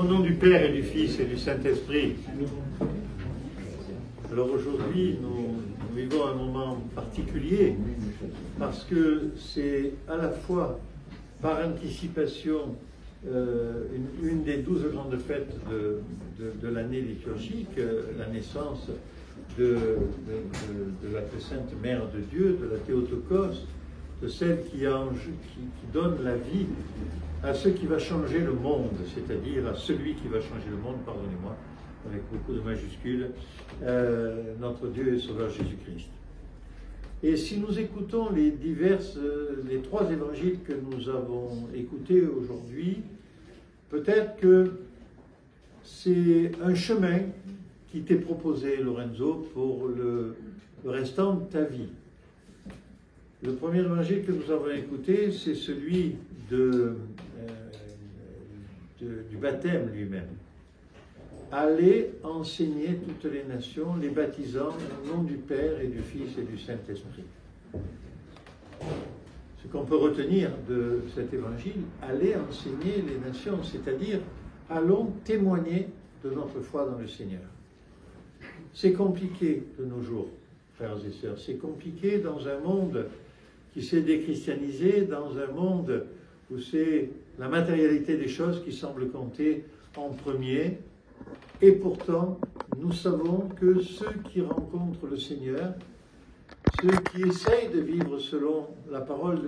Au nom du Père et du Fils et du Saint-Esprit. Alors aujourd'hui, nous vivons un moment particulier parce que c'est à la fois par anticipation une des 12 grandes fêtes de l'année liturgique, la naissance de la très sainte Mère de Dieu, de la Théotokos, de celle qui donne la vie à ce qui va changer le monde, c'est-à-dire à celui qui va changer le monde, pardonnez-moi, avec beaucoup de majuscules, notre Dieu et Sauveur Jésus-Christ. Et si nous écoutons les trois évangiles que nous avons écoutés aujourd'hui, peut-être que c'est un chemin qui t'est proposé, Lorenzo, pour le restant de ta vie. Le premier évangile que nous avons écouté, c'est celui du baptême lui-même. Allez enseigner toutes les nations, les baptisant au nom du Père et du Fils et du Saint-Esprit. Ce qu'on peut retenir de cet évangile, allez enseigner les nations, c'est-à-dire allons témoigner de notre foi dans le Seigneur. C'est compliqué de nos jours, frères et sœurs, c'est compliqué dans un monde qui s'est déchristianisé, dans un monde où c'est la matérialité des choses qui semble compter en premier. Et pourtant, nous savons que ceux qui rencontrent le Seigneur, ceux qui essayent de vivre selon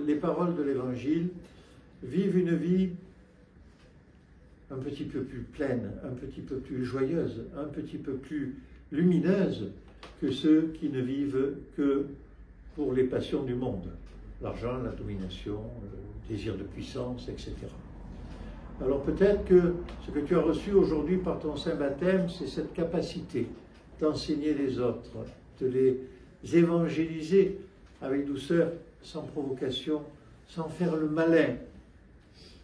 les paroles de l'Évangile, vivent une vie un petit peu plus pleine, un petit peu plus joyeuse, un petit peu plus lumineuse que ceux qui ne vivent que pour les passions du monde. L'argent, la domination, le désir de puissance, etc. Alors peut-être que ce que tu as reçu aujourd'hui par ton saint baptême, c'est cette capacité d'enseigner les autres, de les évangéliser avec douceur, sans provocation, sans faire le malin.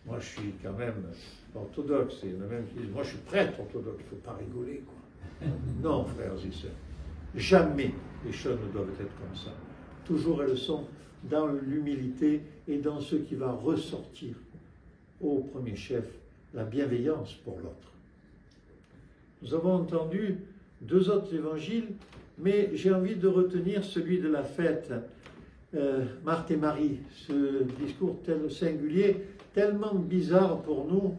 Moi je suis quand même orthodoxe, il y en a même qui disent, moi je suis prêtre orthodoxe, il ne faut pas rigoler, quoi. Non, frères et sœurs, jamais les choses ne doivent être comme ça. Toujours elles sont dans l'humilité et dans ce qui va ressortir au premier chef, la bienveillance pour l'autre. Nous avons entendu deux autres évangiles, mais j'ai envie de retenir celui de la fête, Marthe et Marie, ce discours tel singulier, tellement bizarre pour nous.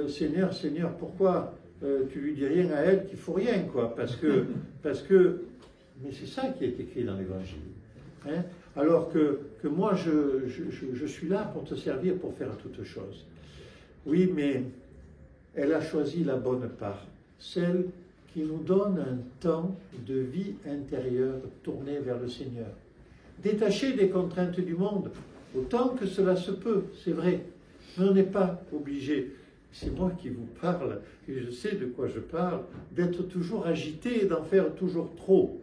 Seigneur, Seigneur, pourquoi tu lui dis rien à elle qui ne faut rien, quoi, parce que, mais c'est ça qui est écrit dans l'évangile. Hein? Alors que moi, je suis là pour te servir, pour faire toutes choses. Oui, mais elle a choisi la bonne part, celle qui nous donne un temps de vie intérieure tourné vers le Seigneur. Détaché des contraintes du monde, autant que cela se peut, c'est vrai, mais on n'est pas obligé, c'est moi qui vous parle, et je sais de quoi je parle, d'être toujours agité et d'en faire toujours trop.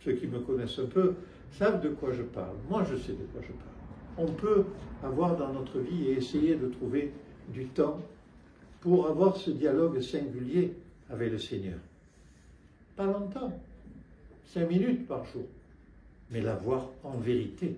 Ceux qui me connaissent un peu savent de quoi je parle. Moi, je sais de quoi je parle. On peut avoir dans notre vie et essayer de trouver du temps pour avoir ce dialogue singulier avec le Seigneur. Pas longtemps, 5 minutes par jour, mais l'avoir en vérité.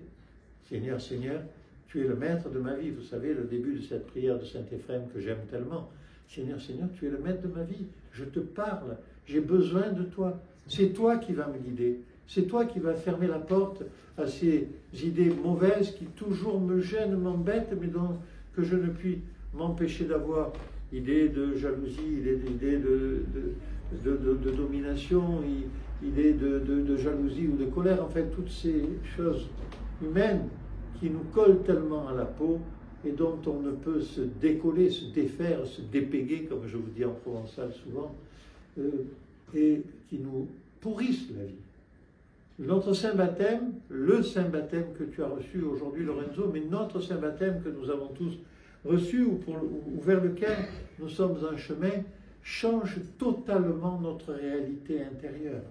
Seigneur, Seigneur, tu es le maître de ma vie. Vous savez, le début de cette prière de Saint Éphrem que j'aime tellement. Seigneur, Seigneur, tu es le maître de ma vie. Je te parle, j'ai besoin de toi. C'est toi qui vas me guider. C'est toi qui vas fermer la porte à ces idées mauvaises qui toujours me gênent, m'embêtent, mais que je ne puis m'empêcher d'avoir. Idées de jalousie, idées de domination, idées de jalousie ou de colère, en fait, toutes ces choses humaines qui nous collent tellement à la peau et dont on ne peut se décoller, se défaire, se dépéguer, comme je vous dis en provençal souvent, et qui nous pourrissent la vie. Notre saint baptême, le saint baptême que tu as reçu aujourd'hui, Lorenzo, mais notre saint baptême que nous avons tous reçu ou vers lequel nous sommes en chemin, change totalement notre réalité intérieure.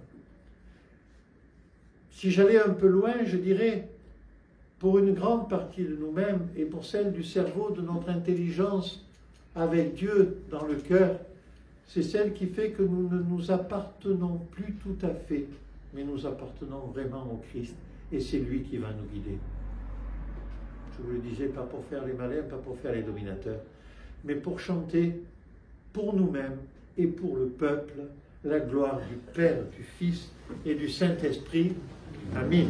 Si j'allais un peu loin, je dirais, pour une grande partie de nous-mêmes et pour celle du cerveau, de notre intelligence avec Dieu dans le cœur, c'est celle qui fait que nous ne nous appartenons plus tout à fait, mais nous appartenons vraiment au Christ, et c'est lui qui va nous guider. Je vous le disais, pas pour faire les malins, pas pour faire les dominateurs, mais pour chanter pour nous-mêmes et pour le peuple, la gloire du Père, du Fils et du Saint-Esprit. Amen.